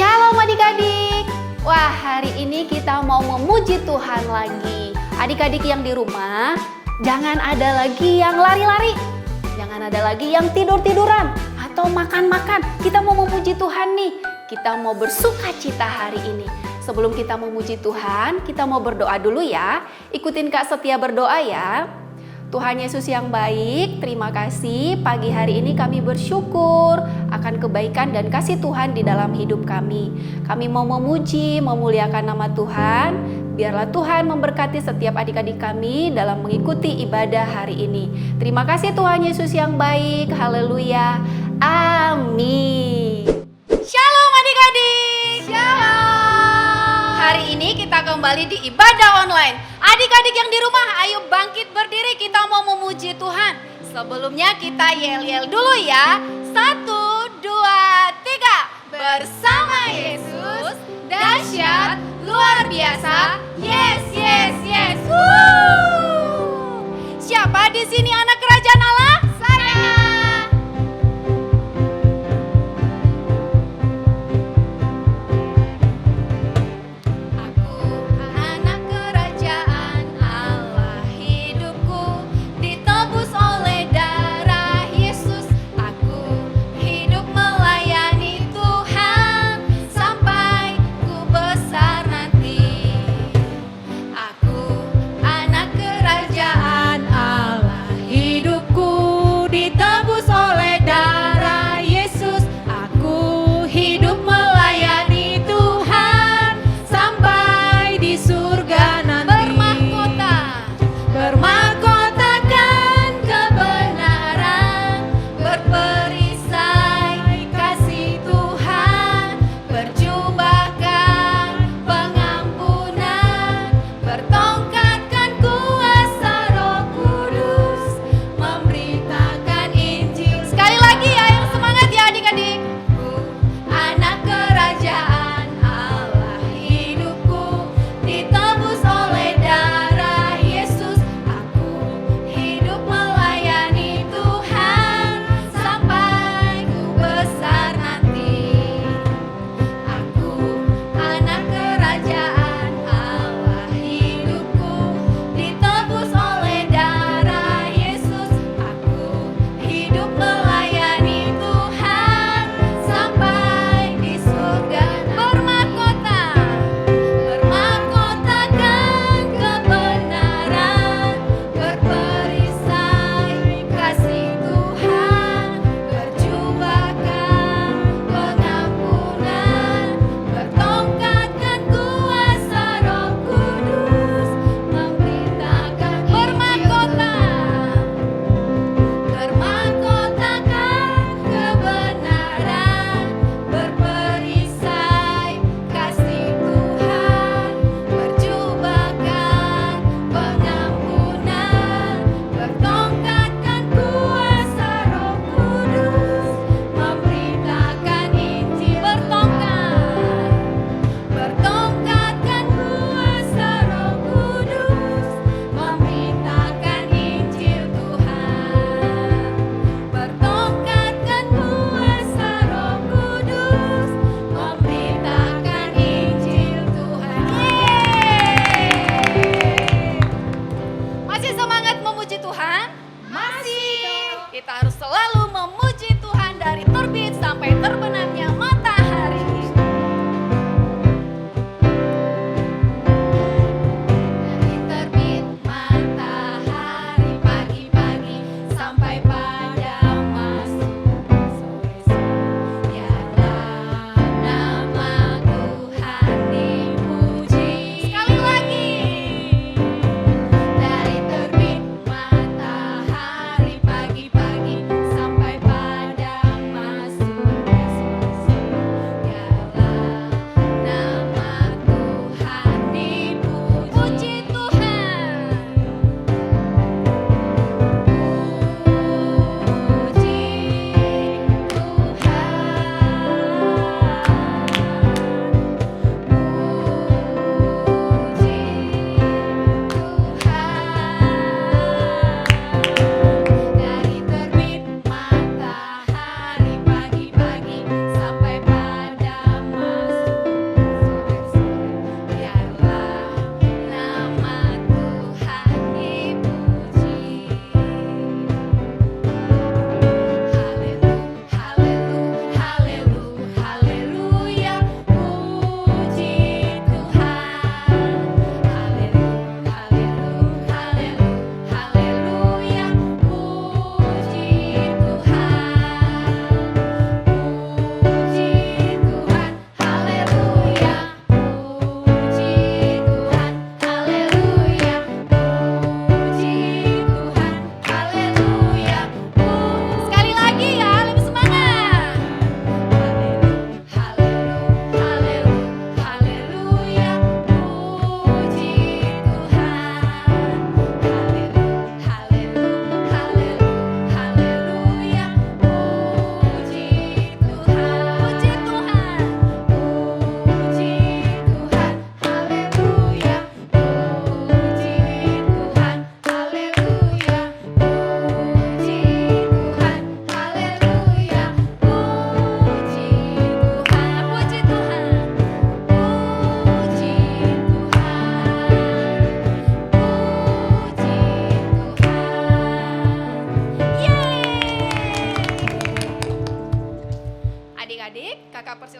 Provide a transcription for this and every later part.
Shalom adik-adik. Wah, hari ini kita mau memuji Tuhan lagi. Adik-adik yang di rumah, jangan ada lagi yang lari-lari. Jangan ada lagi yang tidur-tiduran atau makan-makan. Kita mau memuji Tuhan nih. Kita mau bersuka cita hari ini. Sebelum kita memuji Tuhan, kita mau berdoa dulu ya. Ikutin Kak Setia berdoa ya. Tuhan Yesus yang baik, terima kasih pagi hari ini kami bersyukur akan kebaikan dan kasih Tuhan di dalam hidup kami. Kami mau memuji, memuliakan nama Tuhan. Biarlah Tuhan memberkati setiap adik-adik kami dalam mengikuti ibadah hari ini. Terima kasih Tuhan Yesus yang baik, haleluya, amin. Shalom adik-adik. Shalom. Hari ini kita kembali di ibadah online. Adik-adik yang di rumah, ayo bangkit berdiri, kita mau memuji Tuhan. Sebelumnya kita yel-yel dulu ya. 1, 2, 3. Bersama Yesus, dahsyat, luar biasa. Yes, yes, yes. Woo! Siapa di sini anak kerajaan Allah? Saya.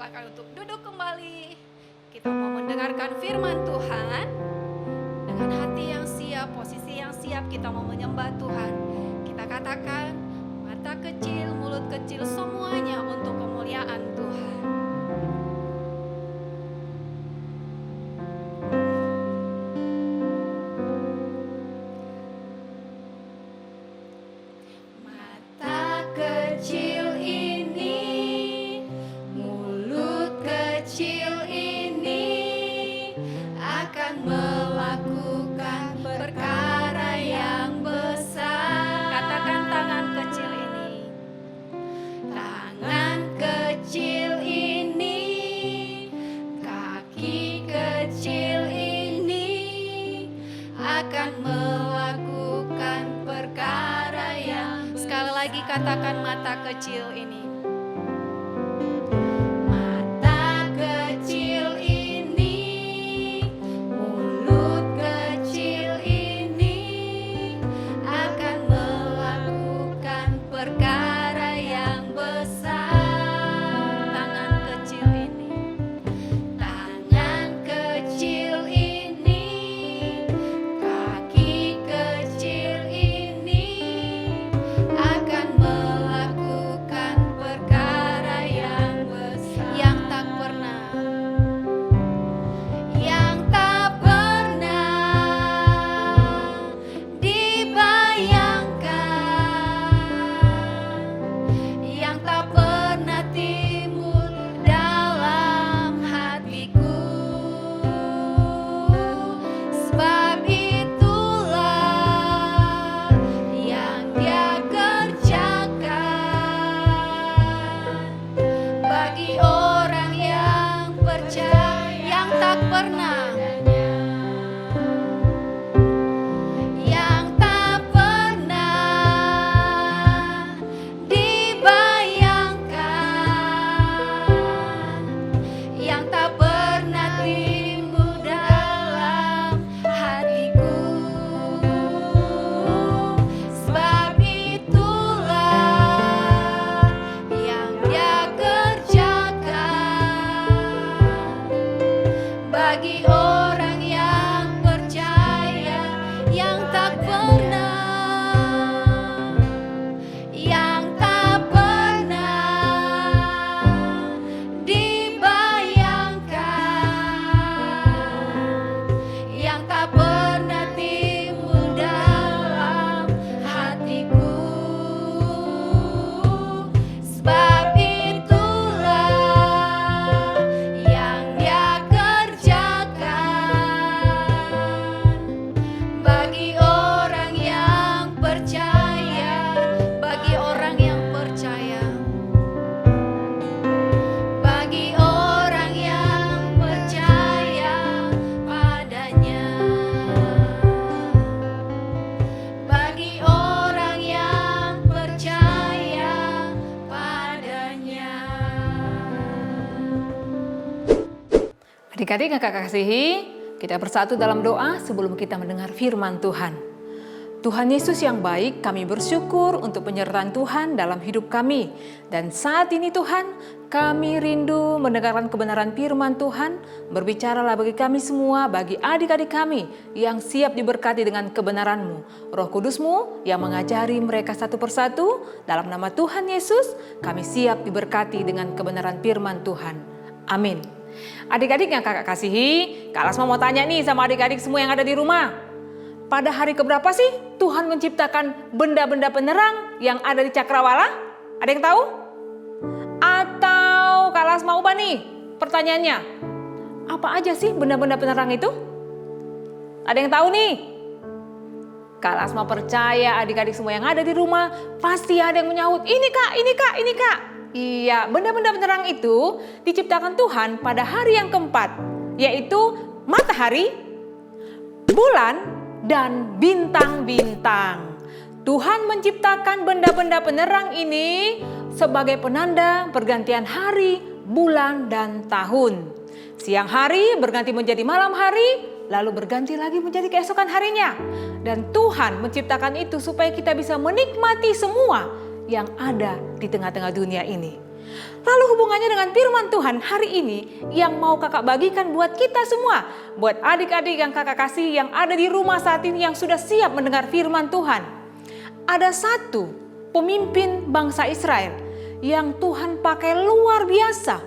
silakan untuk duduk kembali. Kita mau mendengarkan firman Tuhan. Dengan hati yang siap, posisi yang siap, kita mau menyembah Tuhan. Kita katakan, mata kecil, mulut kecil, semuanya untuk kemuliaan Tuhan. Katakan mata kecil ini. Mata kecil ini, mulut kecil ini akan melakukan perkara yang besar. Tangan kecil ini, tangan kecil ini, kaki kecil ini akan melakukan perkara yang besar, yang tak pernah dibayangkan, yang tak pernah timbul dalam hatiku. Sebab itulah yang Dia bagi orang yang percaya, yang tak pernah dibayangkan, yang tak pernah timbul dalam hatiku. Sebab itulah yang Dia bagi orang yang percaya, yang tak pernah dibayangkan, yang tak pernah timbul dalam hatiku. Sebab itulah yang Dia bagi orang yang percaya, bagi orang yang percaya, bagi orang yang percaya padanya, bagi orang yang percaya padanya. Adik-adik yang Kakak kasihi, kita bersatu dalam doa sebelum kita mendengar firman Tuhan. Tuhan Yesus yang baik, kami bersyukur untuk penyertaan Tuhan dalam hidup kami. Dan saat ini Tuhan, kami rindu mendengarkan kebenaran firman Tuhan. Berbicaralah bagi kami semua, bagi adik-adik kami yang siap diberkati dengan kebenaran-Mu. Roh Kudus-Mu yang mengajari mereka satu persatu. Dalam nama Tuhan Yesus, kami siap diberkati dengan kebenaran firman Tuhan. Amin. Adik-adik yang Kakak kasihi, Kak Lasma mau tanya nih sama adik-adik semua yang ada di rumah. Pada hari keberapa sih Tuhan menciptakan benda-benda penerang yang ada di cakrawala? Ada yang tahu? Atau Kak Lasma ubah nih pertanyaannya. Apa aja sih benda-benda penerang itu? Ada yang tahu nih? Kak Lasma percaya adik-adik semua yang ada di rumah pasti ada yang menyahut, ini Kak, ini Kak, ini Kak. Iya, benda-benda penerang itu diciptakan Tuhan pada hari yang keempat, yaitu matahari, bulan, dan bintang-bintang. Tuhan menciptakan benda-benda penerang ini sebagai penanda pergantian hari, bulan, dan tahun. Siang hari berganti menjadi malam hari, lalu berganti lagi menjadi keesokan harinya. Dan Tuhan menciptakan itu supaya kita bisa menikmati semua yang ada di tengah-tengah dunia ini. Lalu hubungannya dengan firman Tuhan hari ini yang mau kakak bagikan buat kita semua. Buat adik-adik yang kakak kasih yang ada di rumah saat ini yang sudah siap mendengar firman Tuhan. Ada satu pemimpin bangsa Israel yang Tuhan pakai luar biasa.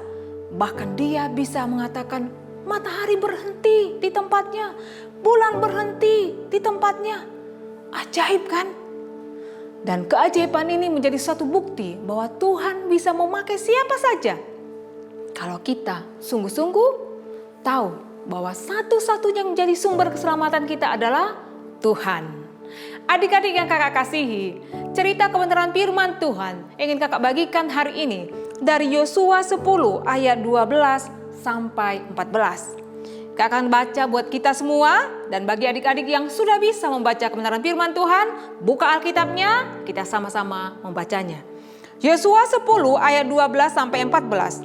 Bahkan dia bisa mengatakan matahari berhenti di tempatnya, bulan berhenti di tempatnya. Ajaib kan? Dan keajaiban ini menjadi suatu bukti bahwa Tuhan bisa memakai siapa saja. Kalau kita sungguh-sungguh tahu bahwa satu-satunya yang menjadi sumber keselamatan kita adalah Tuhan. Adik-adik yang kakak kasihi, cerita kebenaran firman Tuhan ingin kakak bagikan hari ini dari Yosua 10 ayat 12 sampai 14. Kakak akan baca buat kita semua, dan bagi adik-adik yang sudah bisa membaca kebenaran firman Tuhan, buka Alkitabnya, kita sama-sama membacanya. Yosua 10 ayat 12 sampai 14.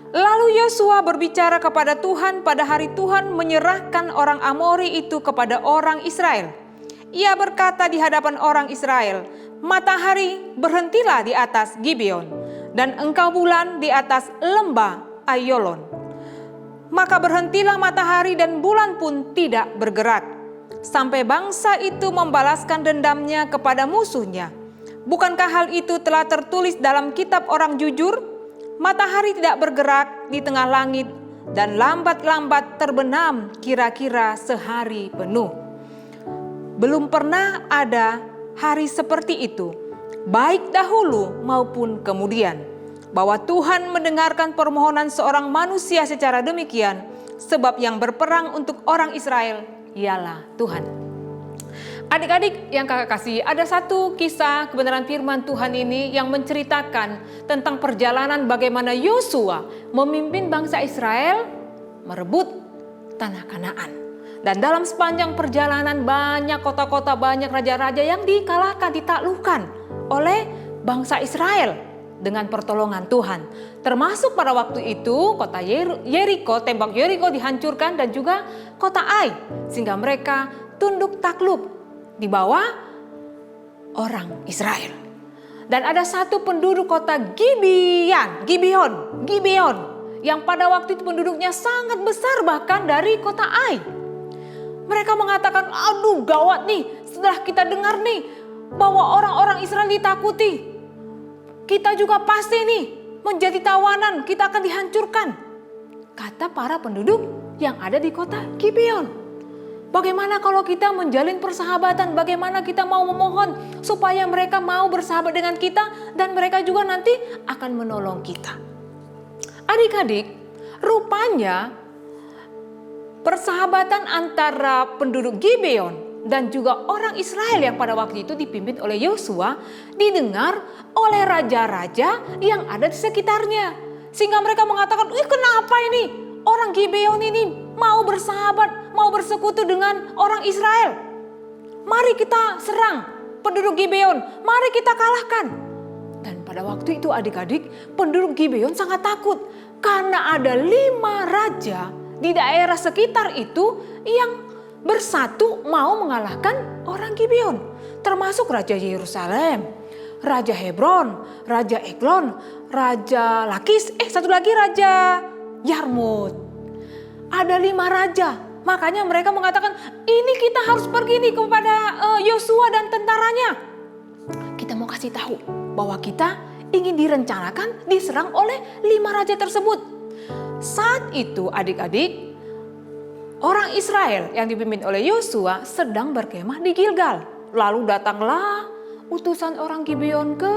Lalu Yosua berbicara kepada Tuhan pada hari Tuhan menyerahkan orang Amori itu kepada orang Israel. Ia berkata di hadapan orang Israel, matahari berhentilah di atas Gibeon, dan engkau bulan di atas lembah Ayolon. Maka berhentilah matahari dan bulan pun tidak bergerak, sampai bangsa itu membalaskan dendamnya kepada musuhnya. Bukankah hal itu telah tertulis dalam kitab orang jujur? Matahari tidak bergerak di tengah langit dan lambat-lambat terbenam kira-kira sehari penuh. Belum pernah ada hari seperti itu, baik dahulu maupun kemudian, bahwa Tuhan mendengarkan permohonan seorang manusia secara demikian, sebab yang berperang untuk orang Israel ialah Tuhan. Adik-adik yang kakak kasih, ada satu kisah kebenaran firman Tuhan ini yang menceritakan tentang perjalanan bagaimana Yosua memimpin bangsa Israel merebut tanah Kanaan. Dan dalam sepanjang perjalanan banyak kota-kota, banyak raja-raja yang dikalahkan, ditaklukkan oleh bangsa Israel dengan pertolongan Tuhan. Termasuk pada waktu itu kota Yeriko, tembok Yeriko dihancurkan, dan juga kota Ai, sehingga mereka tunduk takluk di bawah orang Israel. Dan ada satu penduduk kota Gibeon, yang pada waktu itu penduduknya sangat besar bahkan dari kota Ai. Mereka mengatakan, aduh gawat nih, setelah kita dengar nih bahwa orang-orang Israel ditakuti, kita juga pasti nih menjadi tawanan, kita akan dihancurkan, kata para penduduk yang ada di kota Gibeon. Bagaimana kalau kita menjalin persahabatan? Bagaimana kita mau memohon supaya mereka mau bersahabat dengan kita dan mereka juga nanti akan menolong kita? Adik-adik, rupanya persahabatan antara penduduk Gibeon dan juga orang Israel yang pada waktu itu dipimpin oleh Yosua didengar oleh raja-raja yang ada di sekitarnya. Sehingga mereka mengatakan, kenapa ini orang Gibeon ini mau bersahabat, mau bersekutu dengan orang Israel? Mari kita serang penduduk Gibeon, mari kita kalahkan. Dan pada waktu itu adik-adik, penduduk Gibeon sangat takut karena ada 5 raja di daerah sekitar itu yang bersatu mau mengalahkan orang Gibeon, termasuk Raja Yerusalem, Raja Hebron, Raja Eglon, Raja Lakis, satu lagi Raja Yarmut. Ada 5 raja, makanya mereka mengatakan, ini kita harus pergi nih kepada Yosua dan tentaranya. Kita mau kasih tahu bahwa kita ingin direncanakan diserang oleh 5 raja tersebut. Saat itu adik-adik, orang Israel yang dipimpin oleh Yosua sedang berkemah di Gilgal. Lalu datanglah utusan orang Gibeon ke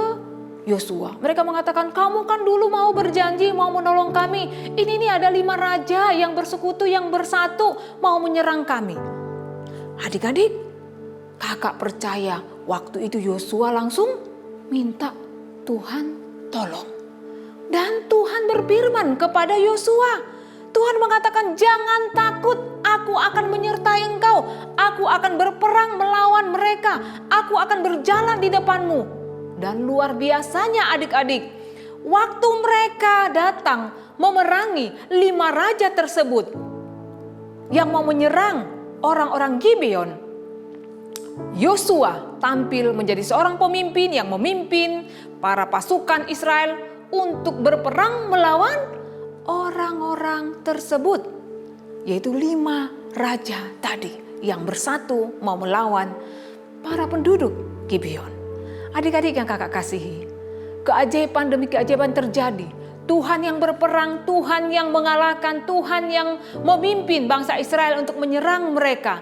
Yosua. Mereka mengatakan, kamu kan dulu mau berjanji mau menolong kami. Ini nih ada 5 raja yang bersekutu, yang bersatu mau menyerang kami. Adik-adik, kakak percaya waktu itu Yosua langsung minta Tuhan tolong. Dan Tuhan berfirman kepada Yosua. Tuhan mengatakan, jangan takut, aku akan menyertai engkau. Aku akan berperang melawan mereka. Aku akan berjalan di depanmu. Dan luar biasanya adik-adik, waktu mereka datang memerangi 5 raja tersebut yang mau menyerang orang-orang Gibeon, Yosua tampil menjadi seorang pemimpin yang memimpin para pasukan Israel untuk berperang melawan orang-orang tersebut, yaitu 5 raja tadi yang bersatu mau melawan para penduduk Gibeon. Adik-adik yang kakak kasihi, keajaiban demi keajaiban terjadi. Tuhan yang berperang, Tuhan yang mengalahkan, Tuhan yang memimpin bangsa Israel untuk menyerang mereka.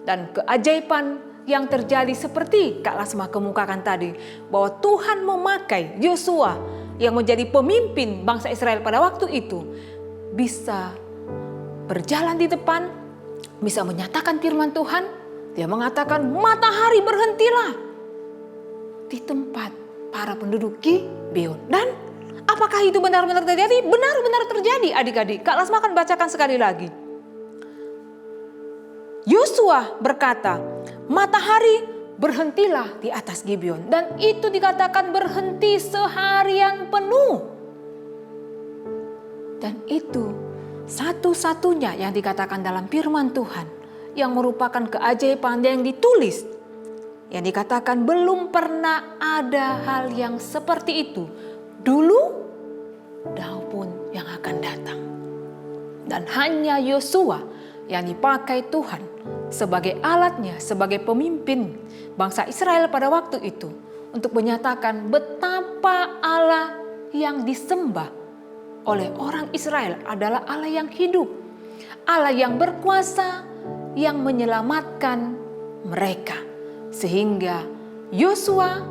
Dan keajaiban yang terjadi seperti Kak Lasma kemukakan tadi, bahwa Tuhan memakai Yosua yang menjadi pemimpin bangsa Israel pada waktu itu, bisa berjalan di depan, bisa menyatakan firman Tuhan. Dia mengatakan, matahari berhentilah di tempat para penduduk Gibeon. Dan apakah itu benar-benar terjadi? Benar-benar terjadi, adik-adik. Kak Lasma akan bacakan sekali lagi. Yosua berkata, matahari berhentilah di atas Gibeon. Dan itu dikatakan berhenti seharian penuh. Dan itu satu-satunya yang dikatakan dalam firman Tuhan, yang merupakan keajaiban yang ditulis, yang dikatakan belum pernah ada hal yang seperti itu dulu maupun yang akan datang. Dan hanya Yosua yang dipakai Tuhan sebagai alatnya, sebagai pemimpin bangsa Israel pada waktu itu, untuk menyatakan betapa Allah yang disembah oleh orang Israel adalah Allah yang hidup, Allah yang berkuasa, yang menyelamatkan mereka. Sehingga Yosua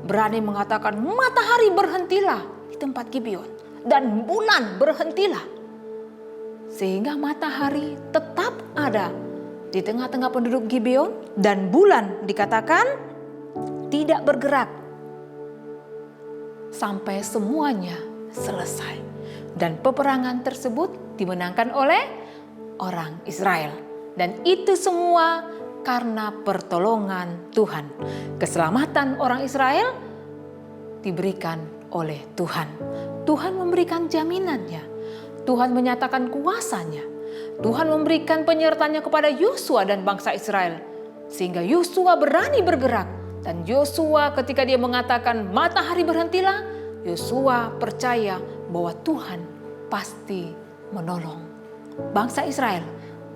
berani mengatakan matahari berhentilah di tempat Gibeon dan bulan berhentilah. Sehingga matahari tetap ada di tengah-tengah penduduk Gibeon dan bulan dikatakan tidak bergerak sampai semuanya selesai. Dan peperangan tersebut dimenangkan oleh orang Israel. Dan itu semua karena pertolongan Tuhan. Keselamatan orang Israel diberikan oleh Tuhan. Tuhan memberikan jaminannya. Tuhan menyatakan kuasanya. Tuhan memberikan penyertaannya kepada Yosua dan bangsa Israel. Sehingga Yosua berani bergerak. Dan Yosua ketika dia mengatakan matahari berhentilah, Yosua percaya bahwa Tuhan pasti menolong bangsa Israel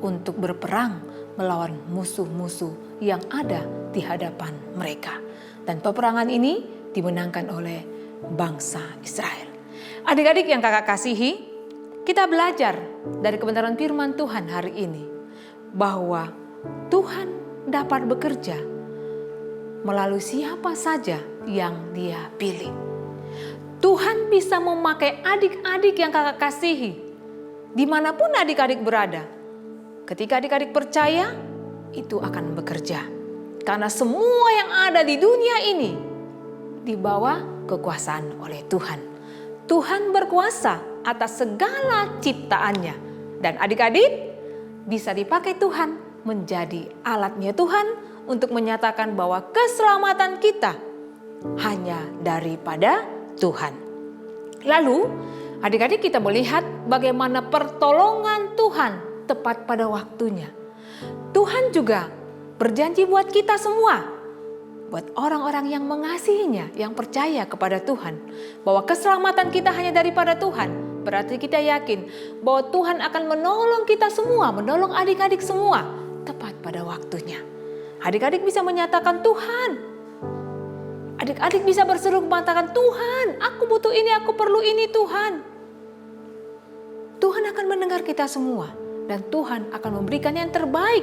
untuk berperang melawan musuh-musuh yang ada di hadapan mereka. Dan peperangan ini dimenangkan oleh bangsa Israel. Adik-adik yang kakak kasihi, kita belajar dari kebenaran firman Tuhan hari ini bahwa Tuhan dapat bekerja melalui siapa saja yang Dia pilih. Tuhan bisa memakai adik-adik yang kakak kasihi dimanapun adik-adik berada. Ketika adik-adik percaya, itu akan bekerja. Karena semua yang ada di dunia ini di bawah kekuasaan oleh Tuhan. Tuhan berkuasa atas segala ciptaannya. Dan adik-adik bisa dipakai Tuhan menjadi alatnya Tuhan untuk menyatakan bahwa keselamatan kita hanya daripada Tuhan. Lalu adik-adik kita melihat bagaimana pertolongan Tuhan tepat pada waktunya. Tuhan juga berjanji buat kita semua, buat orang-orang yang mengasihinya, yang percaya kepada Tuhan, bahwa keselamatan kita hanya daripada Tuhan. Berarti kita yakin bahwa Tuhan akan menolong kita semua, menolong adik-adik semua tepat pada waktunya. Adik-adik bisa menyatakan Tuhan. Adik-adik bisa berseru mengatakan Tuhan, aku butuh ini, aku perlu ini Tuhan. Tuhan akan mendengar kita semua. Dan Tuhan akan memberikan yang terbaik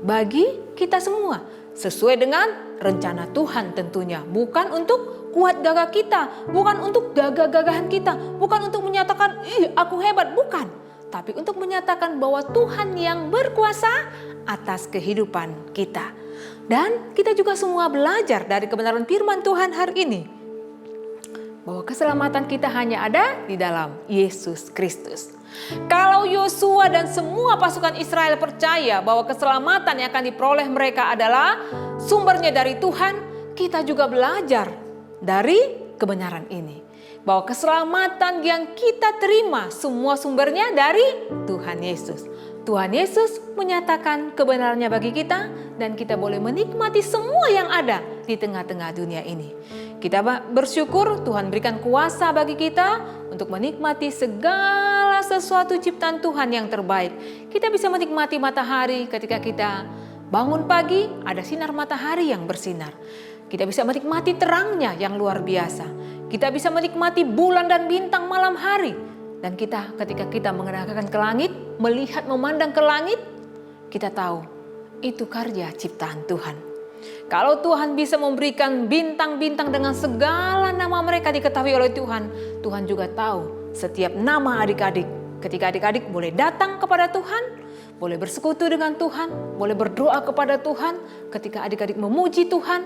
bagi kita semua. Sesuai dengan rencana Tuhan tentunya. Bukan untuk kuat gagah kita. Bukan untuk gagah-gagahan kita. Bukan untuk menyatakan, aku hebat. Bukan. Tapi untuk menyatakan bahwa Tuhan yang berkuasa atas kehidupan kita. Dan kita juga semua belajar dari kebenaran firman Tuhan hari ini. Bahwa keselamatan kita hanya ada di dalam Yesus Kristus. Kalau Yosua dan semua pasukan Israel percaya bahwa keselamatan yang akan diperoleh mereka adalah sumbernya dari Tuhan, kita juga belajar dari kebenaran ini. bahwa keselamatan yang kita terima semua sumbernya dari Tuhan Yesus. Tuhan Yesus menyatakan kebenarannya bagi kita dan kita boleh menikmati semua yang ada di tengah-tengah dunia ini. Kita bersyukur Tuhan berikan kuasa bagi kita untuk menikmati segala sesuatu ciptaan Tuhan yang terbaik. Kita bisa menikmati matahari ketika kita bangun pagi, ada sinar matahari yang bersinar. Kita bisa menikmati terangnya yang luar biasa. Kita bisa menikmati bulan dan bintang malam hari. Dan ketika kita mengenalkan ke langit, melihat memandang ke langit, kita tahu itu karya ciptaan Tuhan. Kalau Tuhan bisa memberikan bintang-bintang dengan segala nama mereka diketahui oleh Tuhan, Tuhan juga tahu setiap nama adik-adik. Ketika adik-adik boleh datang kepada Tuhan, boleh bersekutu dengan Tuhan, boleh berdoa kepada Tuhan, ketika adik-adik memuji Tuhan,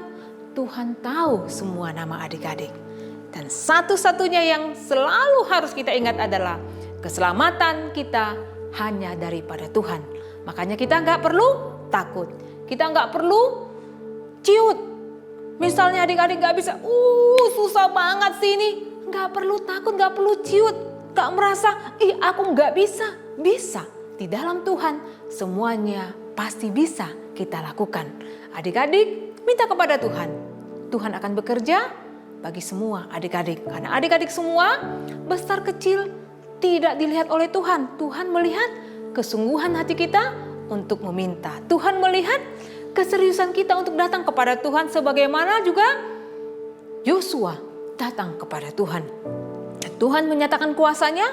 Tuhan tahu semua nama adik-adik. Dan satu-satunya yang selalu harus kita ingat adalah keselamatan kita hanya daripada Tuhan. Makanya kita nggak perlu takut. Kita nggak perlu ciut. Misalnya adik-adik nggak bisa, susah banget sih ini. Nggak perlu takut, nggak perlu ciut. Nggak merasa, aku nggak bisa. Bisa. Di dalam Tuhan semuanya pasti bisa kita lakukan. Adik-adik minta kepada Tuhan. Tuhan akan bekerja bagi semua adik-adik. Karena adik-adik semua besar kecil tidak dilihat oleh Tuhan. Tuhan melihat kesungguhan hati kita untuk meminta. Tuhan melihat keseriusan kita untuk datang kepada Tuhan sebagaimana juga Yosua datang kepada Tuhan. Dan Tuhan menyatakan kuasanya.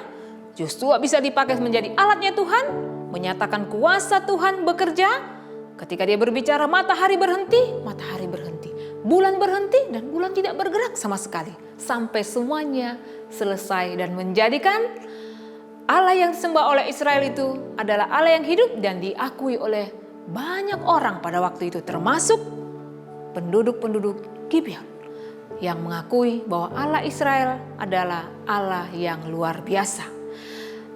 Yosua bisa dipakai menjadi alatnya Tuhan. Menyatakan kuasa Tuhan bekerja. Ketika dia berbicara matahari berhenti, matahari berhenti. Bulan berhenti dan bulan tidak bergerak sama sekali. Sampai semuanya selesai dan menjadikan Allah yang disembah oleh Israel itu adalah Allah yang hidup dan diakui oleh banyak orang pada waktu itu. Termasuk penduduk-penduduk Gibeon yang mengakui bahwa Allah Israel adalah Allah yang luar biasa.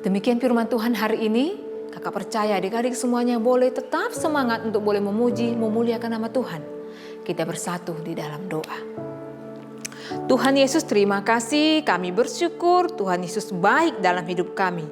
Demikian firman Tuhan hari ini. Kakak percaya adik-adik semuanya boleh tetap semangat untuk boleh memuji, memuliakan nama Tuhan. Kita bersatu di dalam doa. Tuhan Yesus, terima kasih, kami bersyukur Tuhan Yesus baik dalam hidup kami.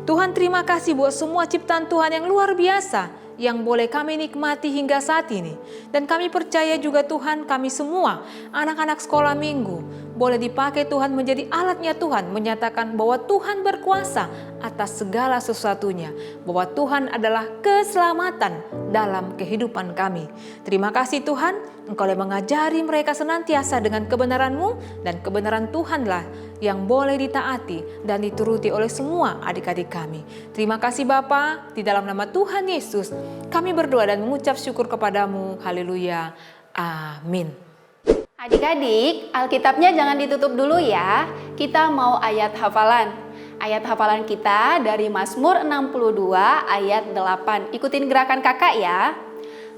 Tuhan, terima kasih buat semua ciptaan Tuhan yang luar biasa yang boleh kami nikmati hingga saat ini. Dan kami percaya juga Tuhan, kami semua anak-anak sekolah minggu boleh dipakai Tuhan menjadi alatnya Tuhan, menyatakan bahwa Tuhan berkuasa atas segala sesuatunya, bahwa Tuhan adalah keselamatan dalam kehidupan kami. Terima kasih Tuhan, Engkau yang mengajari mereka senantiasa dengan kebenaran-Mu, dan kebenaran Tuhanlah yang boleh ditaati dan dituruti oleh semua adik-adik kami. Terima kasih Bapa, di dalam nama Tuhan Yesus kami berdoa dan mengucap syukur kepadamu. Haleluya. Amin. Adik-adik, Alkitabnya jangan ditutup dulu ya. Kita mau ayat hafalan. Ayat hafalan kita dari Mazmur 62 ayat 8. Ikutin gerakan kakak ya.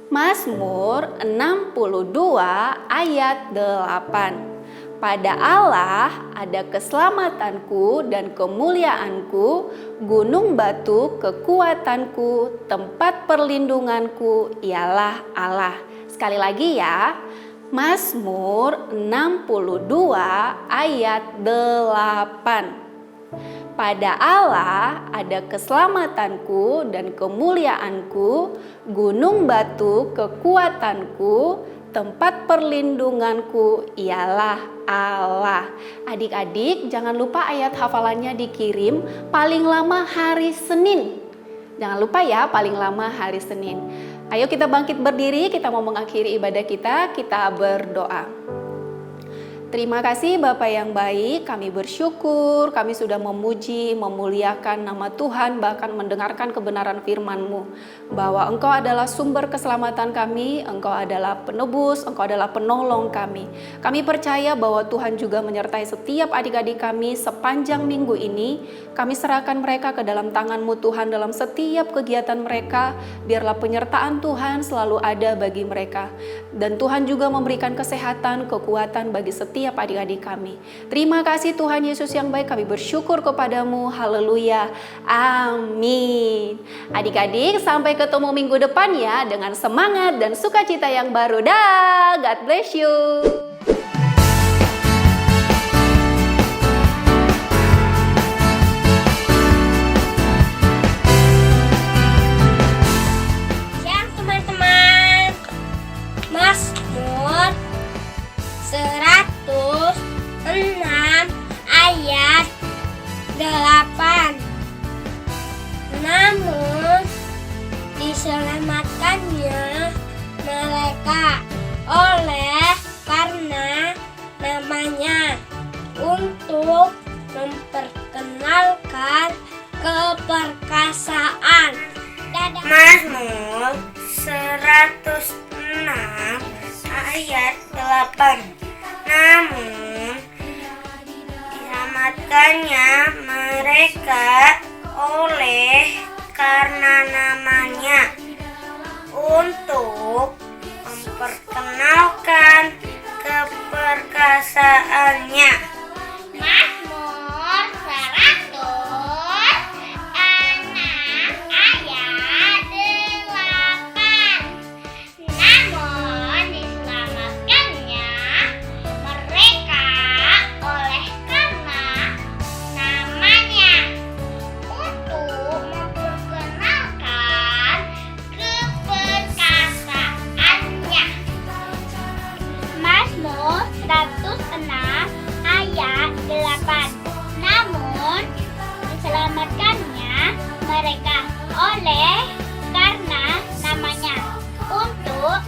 Mazmur 62 ayat 8. Pada Allah ada keselamatanku dan kemuliaanku, gunung batu kekuatanku, tempat perlindunganku ialah Allah. Sekali lagi ya. Mazmur 62 ayat 8. Pada Allah ada keselamatanku dan kemuliaanku, gunung batu kekuatanku, tempat perlindunganku ialah Allah. Adik-adik jangan lupa ayat hafalannya dikirim paling lama hari Senin. Jangan lupa ya, paling lama hari Senin. Ayo kita bangkit berdiri, kita mau mengakhiri ibadah kita berdoa. Terima kasih Bapa yang baik, kami bersyukur, kami sudah memuji, memuliakan nama Tuhan, bahkan mendengarkan kebenaran firman-Mu. Bahwa Engkau adalah sumber keselamatan kami, Engkau adalah penebus, Engkau adalah penolong kami. Kami percaya bahwa Tuhan juga menyertai setiap adik-adik kami sepanjang minggu ini. Kami serahkan mereka ke dalam tangan-Mu Tuhan dalam setiap kegiatan mereka. Biarlah penyertaan Tuhan selalu ada bagi mereka. Dan Tuhan juga memberikan kesehatan, kekuatan bagi setiap adik-adik kami. Terima kasih Tuhan Yesus yang baik, kami bersyukur kepadamu. Haleluya. Amin. Adik-adik sampai ketemu minggu depan ya, dengan semangat dan sukacita yang baru. Dah, God bless you. 106 ayat 8. Namun diselamatkannya mereka oleh karena namanya, untuk memperkenalkan keperkasaannya. Mazmur 106 ayat 8. Namun diselamatkannya mereka oleh karena namanya, untuk memperkenalkan keperkasaannya. Mazmur 106 ayat 8. Namun diselamatkannya mereka oleh karena namanya, untuk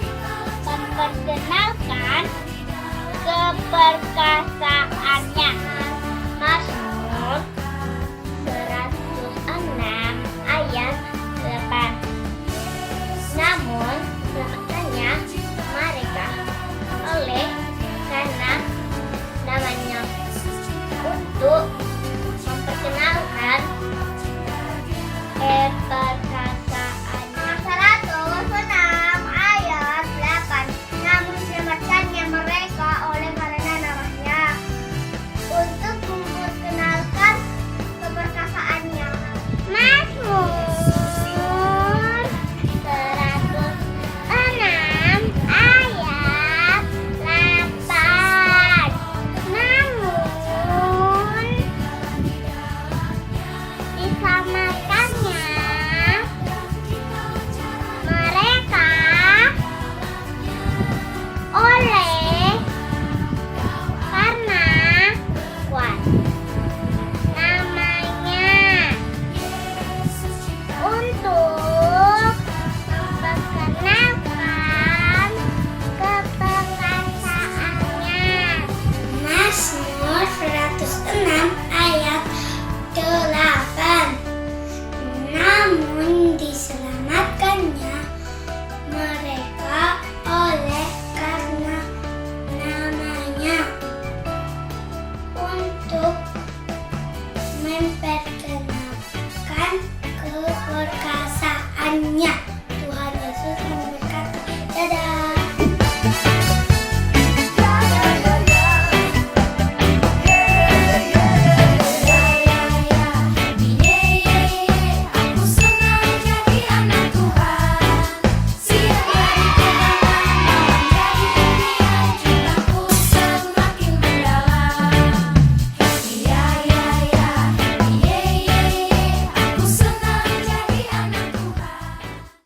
memperkenalkan keperkasaannya. Mazmur 106 ayat 8. Namun diselamatkannya mereka oleh karena namanya, untuk memperkenalkan keperkasaannya. 106 ayat 8. Namun diselamatkannya mereka oleh karena namanya, untuk memperkenalkan keperkasaannya. Mazmur 106 ayat 8. Namun diselamatkan